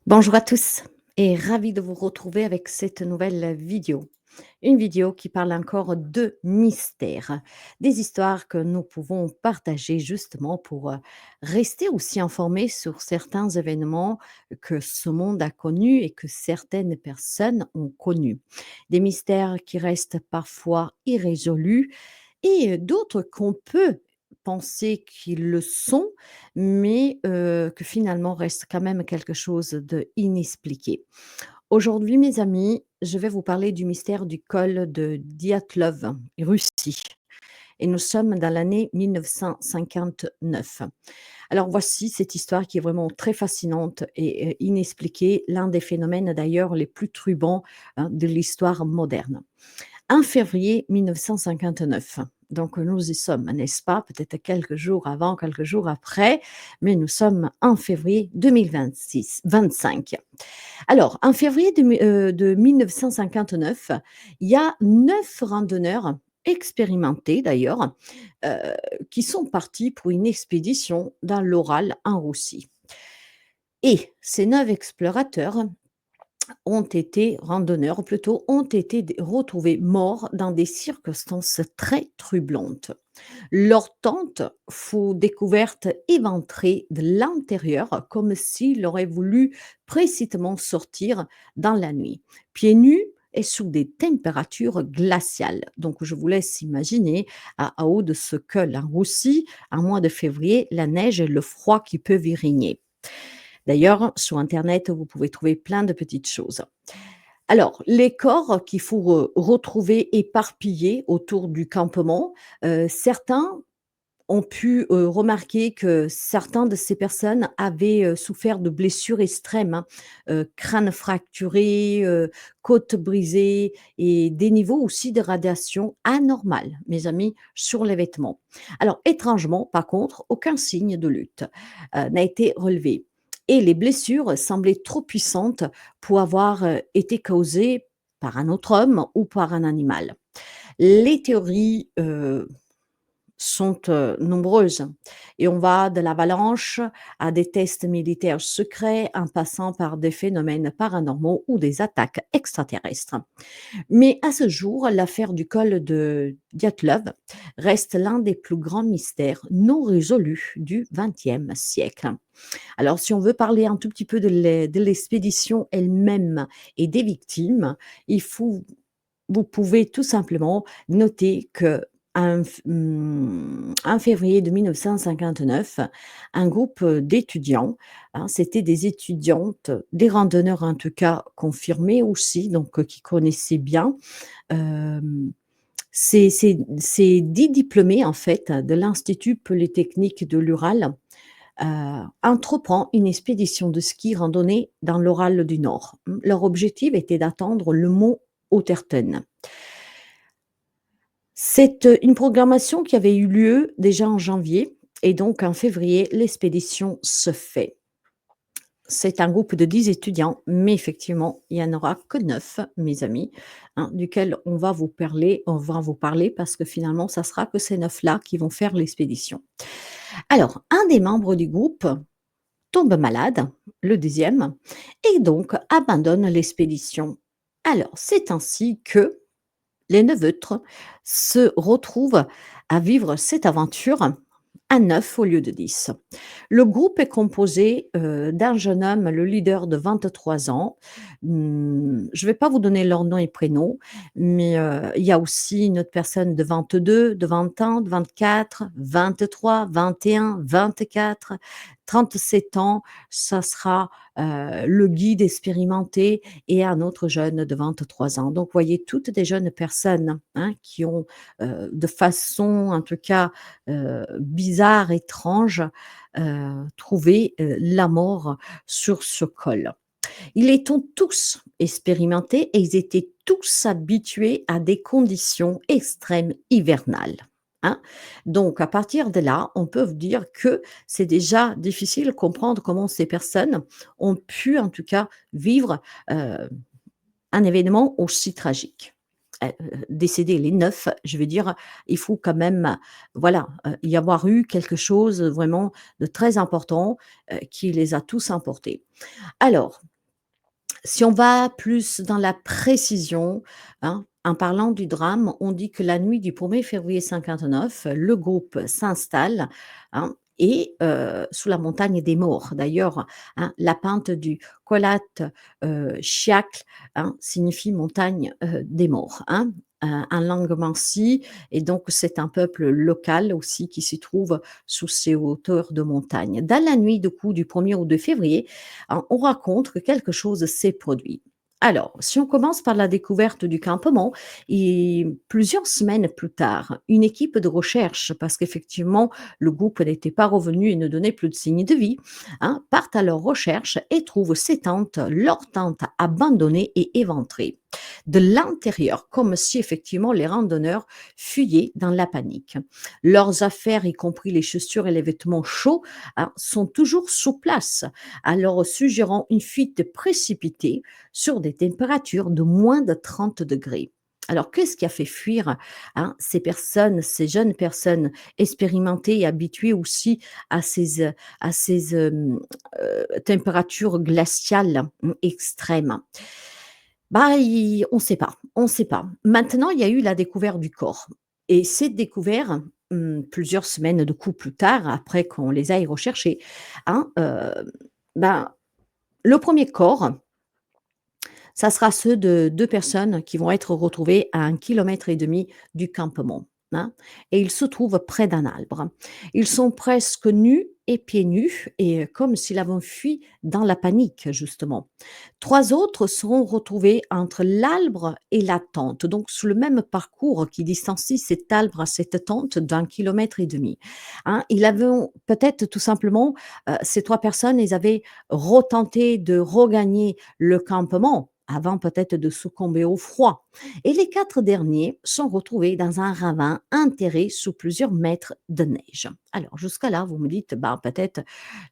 Bonjour à tous et ravi de vous retrouver avec cette nouvelle vidéo. Une vidéo qui parle encore de mystères, des histoires que nous pouvons partager justement pour rester aussi informés sur certains événements que ce monde a connus et que certaines personnes ont connus. Des mystères qui restent parfois irrésolus et d'autres qu'on peut penser qu'ils le sont, mais que finalement reste quand même quelque chose de inexpliqué. Aujourd'hui, mes amis, je vais vous parler du mystère du col de Dyatlov, Russie, et nous sommes dans l'année 1959. Alors voici cette histoire qui est vraiment très fascinante et inexpliquée, l'un des phénomènes d'ailleurs les plus trubands, hein, de l'histoire moderne. 1 février 1959. Donc nous y sommes, n'est-ce pas? Peut-être quelques jours avant, quelques jours après, mais nous sommes en février 2025. Alors, en février de 1959, il y a 9 randonneurs expérimentés d'ailleurs, heu, qui sont partis pour une expédition dans l'Oral en Russie et ces 9 explorateurs ont été randonneurs plutôt, ont été retrouvés morts dans des circonstances très troublantes. Leur tente fut découverte éventrée de l'intérieur comme s'il aurait voulu précipitamment sortir dans la nuit, pieds nus et sous des températures glaciales. Donc je vous laisse imaginer à haut de ce col en Russie, en mois de février, la neige et le froid qui peuvent y régner. D'ailleurs, sur internet, vous pouvez trouver plein de petites choses. Alors, les corps qu'il faut retrouver éparpillés autour du campement, certains ont pu, remarquer que certains de ces personnes avaient, souffert de blessures extrêmes, hein, crâne fracturé, côte brisée et des niveaux aussi de radiation anormales, mes amis, sur les vêtements. Alors étrangement, par contre, aucun signe de lutte, n'a été relevé et les blessures semblaient trop puissantes pour avoir, été causées par un autre homme ou par un animal. Les théories, sont, nombreuses et on va de l'avalanche à des tests militaires secrets, en passant par des phénomènes paranormaux ou des attaques extraterrestres. Mais à ce jour, l'affaire du col de Dyatlov reste l'un des plus grands mystères non résolus du XXe siècle. Alors si on veut parler un tout petit peu de l'expédition elle-même et des victimes, il faut vous pouvez tout simplement noter que en février de 1959, un groupe, d'étudiants, hein, c'était des étudiantes, des randonneurs en tout cas confirmés aussi, donc qui connaissaient bien, hem, ces 10 diplômés en fait de l'Institut polytechnique de l'Ural, entreprend une expédition de ski randonnée dans l'Oral du Nord. Leur objectif était d'atteindre le mont Otterten. C'est, une programmation qui avait eu lieu déjà en janvier et donc en février, l'expédition se fait. C'est un groupe de 10 étudiants, mais effectivement, il y en aura que 9, mes amis, hein, duquel on va vous parler parce que finalement, ça sera que ces 9 là qui vont faire l'expédition. Alors, un des membres du groupe tombe malade, le deuxième, et donc abandonne l'expédition. Alors, c'est ainsi que les Neveutres se retrouvent à vivre cette aventure à 9 au lieu de 10. Le groupe est composé, d'un jeune homme, le leader de 23 ans. Je ne vais pas vous donner leur nom et prénom, mais il y a aussi une autre personne de 22, de 20 ans, de 24, 23, 21, 24, 37 ans. Ça sera, le guide expérimenté et un autre jeune de 23 ans. Donc, vous voyez, toutes des jeunes personnes, hein, qui ont, de façon, en tout cas, bizarre, étrange, trouvé, la mort sur ce col. Ils étaient tous expérimentés et ils étaient tous habitués à des conditions extrêmes hivernales, hein. Donc à partir de là, on peut vous dire que c'est déjà difficile de comprendre comment ces personnes ont pu, en tout cas, vivre, heu, un événement aussi tragique. Décéder les 9, je veux dire, il faut quand même, voilà, y avoir eu quelque chose vraiment de très important, qui les a tous emportés. Alors Si on va plus dans la précision, hein, en parlant du drame, on dit que la nuit du 1er février 59, le groupe s'installe, hein, et sous la montagne des morts. D'ailleurs, hein, la pente du Kholat Chiac, hein, signifie montagne, des morts, hein, en langue mansi, et donc c'est un peuple local aussi qui s'y trouve sous ces hauteurs de montagne. Dans la nuit du coup du 1er au 2 février, on raconte que quelque chose s'est produit. Alors, si on commence par la découverte du campement, et plusieurs semaines plus tard, une équipe de recherche, parce qu'effectivement le groupe n'était pas revenu et ne donnait plus de signes de vie, hein, partent à leur recherche et trouvent ces tentes, leurs tentes abandonnées et éventrées de l'intérieur, comme si effectivement les randonneurs fuyaient dans la panique. Leurs affaires, y compris les chaussures et les vêtements chauds, hein, sont toujours sous place, alors suggérant une fuite précipitée sur des températures de moins de 30 degrés. Alors, qu'est-ce qui a fait fuir, hein, ces personnes, ces jeunes personnes expérimentées et habituées aussi à ces températures glaciales extrêmes? Bah, on ne sait pas, on ne sait pas. Maintenant, il y a eu la découverte du corps, et c'est découvert, plusieurs semaines de coup plus tard, après qu'on les aille recherchés, hein, ben, le premier corps, ça sera ceux de 2 personnes qui vont être retrouvées à 1,5 kilomètre du campement, hein, et ils se trouvent près d'un arbre. Ils sont presque nus et pieds nus, et comme s'ils avaient fui dans la panique justement. 3 autres seront retrouvés entre l'arbre et la tente, donc sous le même parcours qui distancie cet arbre à cette tente d'1,5 kilomètre, hein. Ils avaient peut-être tout simplement, ces 3 personnes, ils avaient retenté de regagner le campement avant peut-être de succomber au froid. Et les 4 derniers sont retrouvés dans un ravin enterrés sous plusieurs mètres de neige. Alors jusqu'à là, vous me dites, bah, peut-être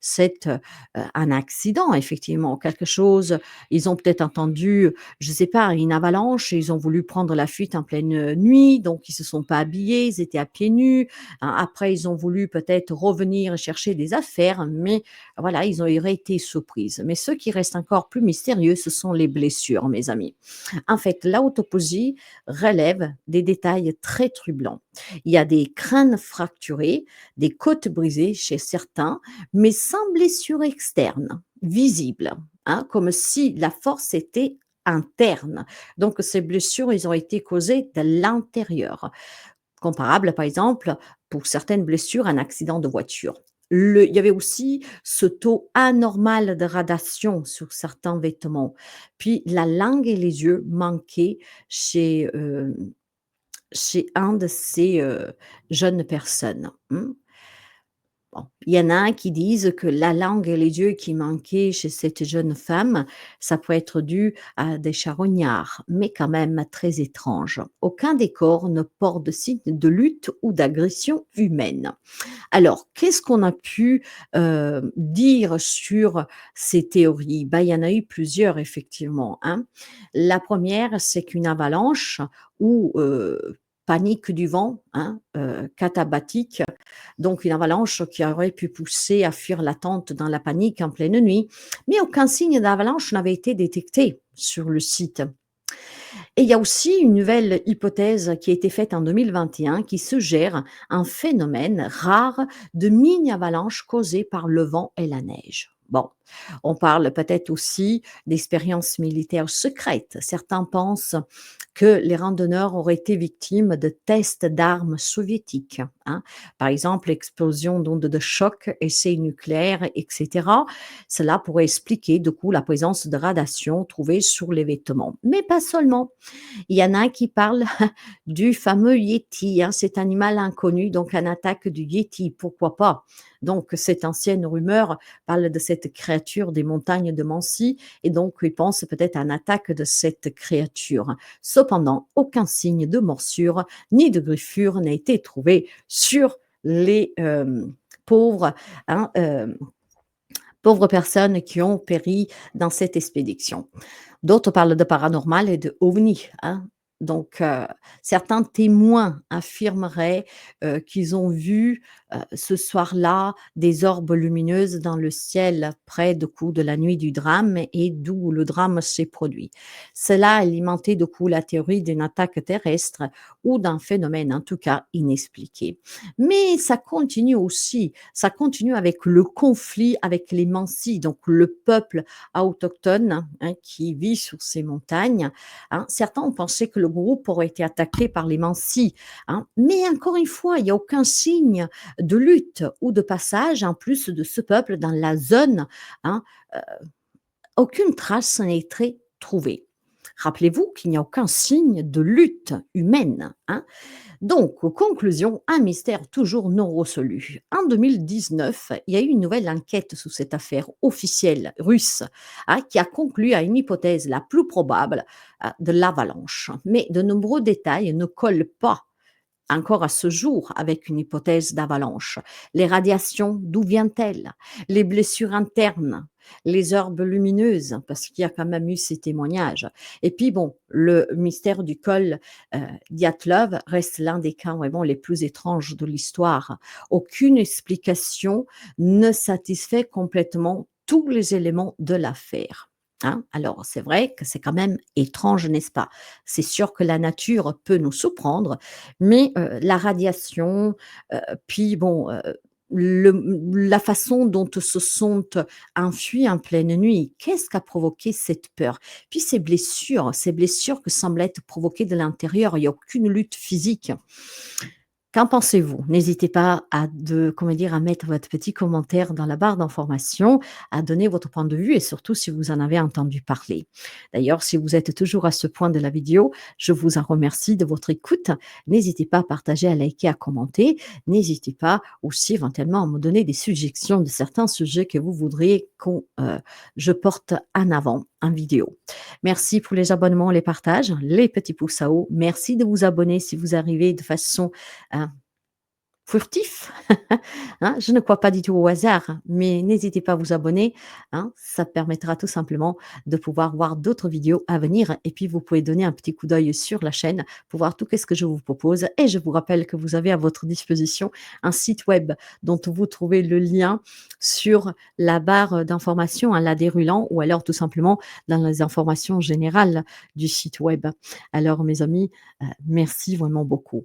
c'est un accident, effectivement, quelque chose. Ils ont peut-être entendu, je ne sais pas, une avalanche et ils ont voulu prendre la fuite en pleine nuit, donc ils ne se sont pas habillés, ils étaient à pieds nus. Hein. Après, ils ont voulu peut-être revenir chercher des affaires, mais voilà, ils ont été surprises. Mais ce qui reste encore plus mystérieux, ce sont les blessures, mes amis. En fait, l'autopsie relève des détails très troublants. Il y a des crânes fracturés, des côtes brisées chez certains, mais sans blessure externe, visible, hein, comme si la force était interne. Donc ces blessures, ils ont été causées de l'intérieur. Comparable, par exemple, pour certaines blessures, un accident de voiture. Il y avait aussi ce taux anormal de radiation sur certains vêtements. Puis la langue et les yeux manquaient chez, chez un de ces jeunes personnes. Bon, il y en a un qui disent que la langue et les yeux qui manquaient chez cette jeune femme, ça peut être dû à des charognards, mais quand même très étrange. Aucun des corps ne porte de signe de lutte ou d'agression humaine. Alors, qu'est-ce qu'on a pu dire sur ces théories? Bah, il y en a eu plusieurs effectivement, hein. La première, c'est qu'une avalanche ou panique du vent, hein, katabatique, donc une avalanche qui aurait pu pousser à fuir la tente dans la panique en pleine nuit, mais aucun signe d'avalanche n'avait été détecté sur le site. Et il y a aussi une nouvelle hypothèse qui a été faite en 2021 qui suggère un phénomène rare de mini-avalanche causée par le vent et la neige. Bon, on parle peut-être aussi d'expériences militaires secrètes. Certains pensent que les randonneurs auraient été victimes de tests d'armes soviétiques, hein. Par exemple, explosion d'ondes de choc, essais nucléaires, etc. Cela pourrait expliquer du coup la présence de radiation trouvée sur les vêtements. Mais pas seulement. Il y en a un qui parle du fameux Yéti, hein, cet animal inconnu, donc un attaque du Yéti, pourquoi pas? Donc cette ancienne rumeur parle de cette créature des montagnes de Mansi, et donc il pense peut-être à une attaque de cette créature. Cependant, aucun signe de morsure ni de griffure n'a été trouvé sur les pauvres, hein, pauvres personnes qui ont péri dans cette expédition. D'autres parlent de paranormal et de ovni, hein. Donc certains témoins affirmeraient, qu'ils ont vu, ce soir-là, des orbes lumineuses dans le ciel près du coup de la nuit du drame et d'où le drame s'est produit. Cela alimentait du coup la théorie d'une attaque terrestre ou d'un phénomène en tout cas inexpliqué. Mais ça continue avec le conflit avec les Mansi, donc le peuple autochtone, hein, qui vit sur ces montagnes, hein. Certains ont pensé que le groupe aurait été attaqué par les Mansi, hein. Mais encore une fois, il n'y a aucun signe de lutte ou de passage en plus de ce peuple dans la zone, hein. Euh, Aucune trace n'a été trouvée. Rappelez-vous qu'il n'y a aucun signe de lutte humaine, hein. Donc, conclusion, un mystère toujours non résolu. En 2019, il y a eu une nouvelle enquête sous cette affaire officielle russe, hein, qui a conclu à une hypothèse la plus probable, de l'avalanche. Mais de nombreux détails ne collent pas encore à ce jour avec une hypothèse d'avalanche. Les radiations, d'où viennent-elles? Les blessures internes, les orbes lumineuses, parce qu'il y a quand même eu ces témoignages. Et puis bon, le mystère du col Dyatlov reste l'un des cas vraiment les plus étranges de l'histoire. Aucune explication ne satisfait complètement tous les éléments de l'affaire. Hein. Alors, c'est vrai que c'est quand même étrange, n'est-ce pas? C'est sûr que la nature peut nous surprendre, mais la radiation, puis bon, la façon dont se sont enfuis en pleine nuit, qu'est-ce qui a provoqué cette peur? Puis ces blessures que semblent être provoquées de l'intérieur, il y a aucune lutte physique. Qu'en pensez-vous? N'hésitez pas à comment dire, à mettre votre petit commentaire dans la barre d'information, à donner votre point de vue et surtout si vous en avez entendu parler. D'ailleurs, si vous êtes toujours à ce point de la vidéo, je vous en remercie de votre écoute. N'hésitez pas à partager, à liker, à commenter. N'hésitez pas aussi éventuellement à me donner des suggestions de certains sujets que vous voudriez je porte en avant en vidéo. Merci pour les abonnements, les partages, les petits pouces à haut. Merci de vous abonner si vous arrivez de façon euh, furtif. Hein, je ne crois pas du tout au hasard, hein, mais n'hésitez pas à vous abonner. Hein, ça permettra tout simplement de pouvoir voir d'autres vidéos à venir. Et puis, vous pouvez donner un petit coup d'œil sur la chaîne pour voir tout ce que je vous propose. Et je vous rappelle que vous avez à votre disposition un site web dont vous trouvez le lien sur la barre d'information, en la déroulant, ou alors tout simplement dans les informations générales du site web. Alors, mes amis, merci vraiment beaucoup.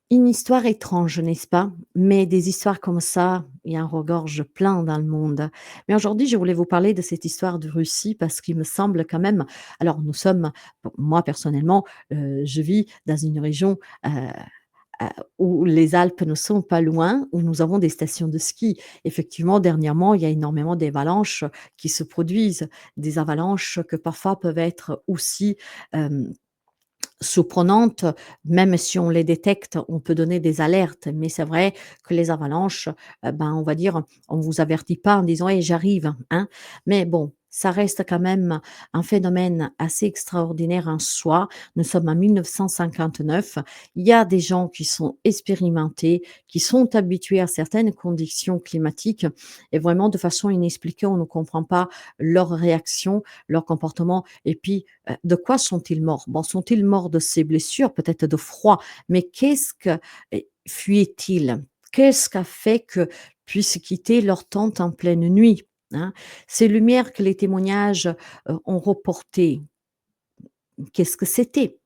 Une histoire étrange, n'est-ce pas? Mais des histoires comme ça, il y en regorge plein dans le monde. Mais aujourd'hui, je voulais vous parler de cette histoire de Russie parce qu'il me semble quand même alors nous sommes bon, moi personnellement, je vis dans une région, heu, où les Alpes ne sont pas loin, où nous avons des stations de ski. Effectivement, dernièrement, il y a énormément d'avalanches qui se produisent, des avalanches que parfois peuvent être aussi, hem surprenantes, même si on les détecte, on peut donner des alertes, mais c'est vrai que les avalanches, ben, on va dire, on vous avertit pas en disant: «Hey, j'arrive», hein. Mais bon, ça reste quand même un phénomène assez extraordinaire en soi. Nous sommes en 1959. Il y a des gens qui sont expérimentés, qui sont habitués à certaines conditions climatiques et vraiment de façon inexpliquée, on ne comprend pas leurs réactions, leur comportement et puis de quoi sont-ils morts? Bon, sont-ils morts de ces blessures? Peut-être de froid, mais qu'est-ce que fuyaient-ils? Qu'est-ce qui a fait que puissent quitter leur tente en pleine nuit, hein? Ces lumières que les témoignages, ont reportées, qu'est-ce que c'était?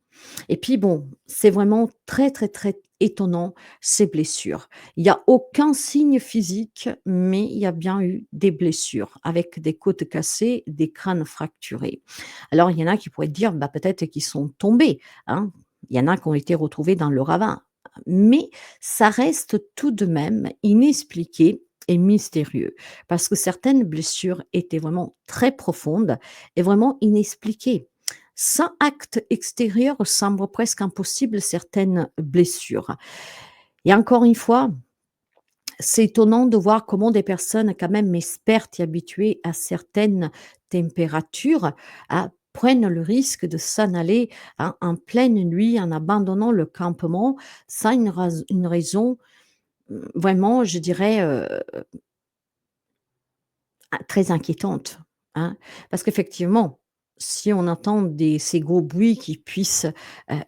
Et puis bon, c'est vraiment très, très, très étonnant ces blessures. Il y a aucun signe physique, mais il y a bien eu des blessures avec des côtes cassées, des crânes fracturés. Alors il y en a qui pourraient dire, bah, peut-être qu'ils sont tombés, hein. Il y en a qui ont été retrouvés dans le ravin, mais ça reste tout de même inexpliqué et mystérieux parce que certaines blessures étaient vraiment très profondes et vraiment inexpliquées. Sans acte extérieur, semble presque impossible certaines blessures. Et encore une fois, c'est étonnant de voir comment des personnes quand même expertes et habituées à certaines températures, prennent le risque de s'en aller, hein, en pleine nuit, en abandonnant le campement sans une raison, vraiment, je dirais, très inquiétante, hein. Parce qu'effectivement, si on entend ces gros bruits qui puissent,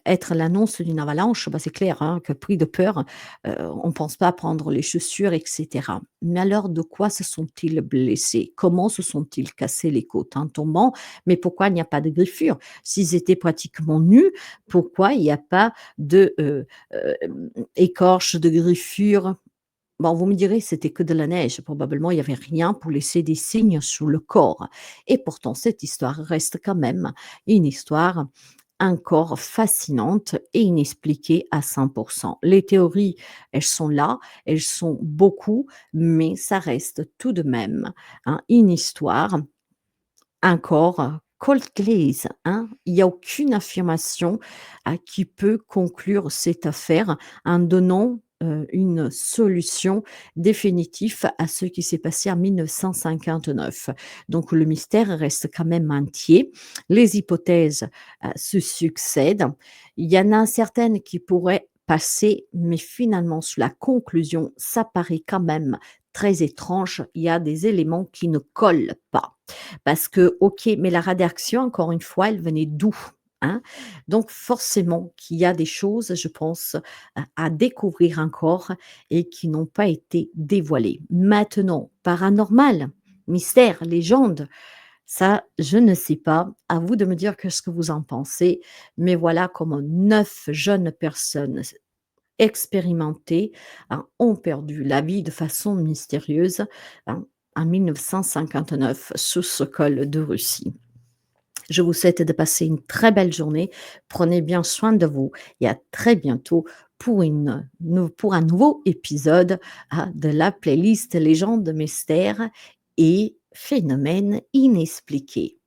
être l'annonce d'une avalanche, bah, c'est clair, hein, que pris de peur, on ne pense pas à prendre les chaussures et cetera. Mais alors de quoi se sont-ils blessés? Comment se sont-ils cassés les côtes? En tombant? Mais pourquoi il n'y a pas de griffures? S'ils étaient pratiquement nus, pourquoi il n'y a pas de, écorches, de griffures? Bon, vous me direz, c'était que de la neige. Probablement, il y avait rien pour laisser des signes sur le corps. Et pourtant, cette histoire reste quand même une histoire encore fascinante et inexpliquée à 100%. Les théories, elles sont là, elles sont beaucoup, mais ça reste tout de même, hein, une histoire encore cold case, hein. Il y a aucune affirmation, qui peut conclure cette affaire en donnant, une solution définitive à ce qui s'est passé en 1959. Donc le mystère reste quand même entier. Les hypothèses, se succèdent. Il y en a certaines qui pourraient passer, mais finalement sur la conclusion, ça paraît quand même très étrange. Il y a des éléments qui ne collent pas. Parce que, OK, mais la radiaction, encore une fois, elle venait d'où? Hein? Donc forcément qu'il y a des choses, je pense, à découvrir encore et qui n'ont pas été dévoilées. Maintenant, paranormal, mystère, légende, ça, je ne sais pas. À vous de me dire qu'est-ce que vous en pensez. Mais voilà comment 9 jeunes personnes expérimentées, hein, ont perdu la vie de façon mystérieuse, hein, en 1959 sous ce col de Russie. Je vous souhaite de passer une très belle journée. Prenez bien soin de vous et à très bientôt pour un nouveau épisode, de la playlist Légendes, mystères et phénomènes inexpliqués.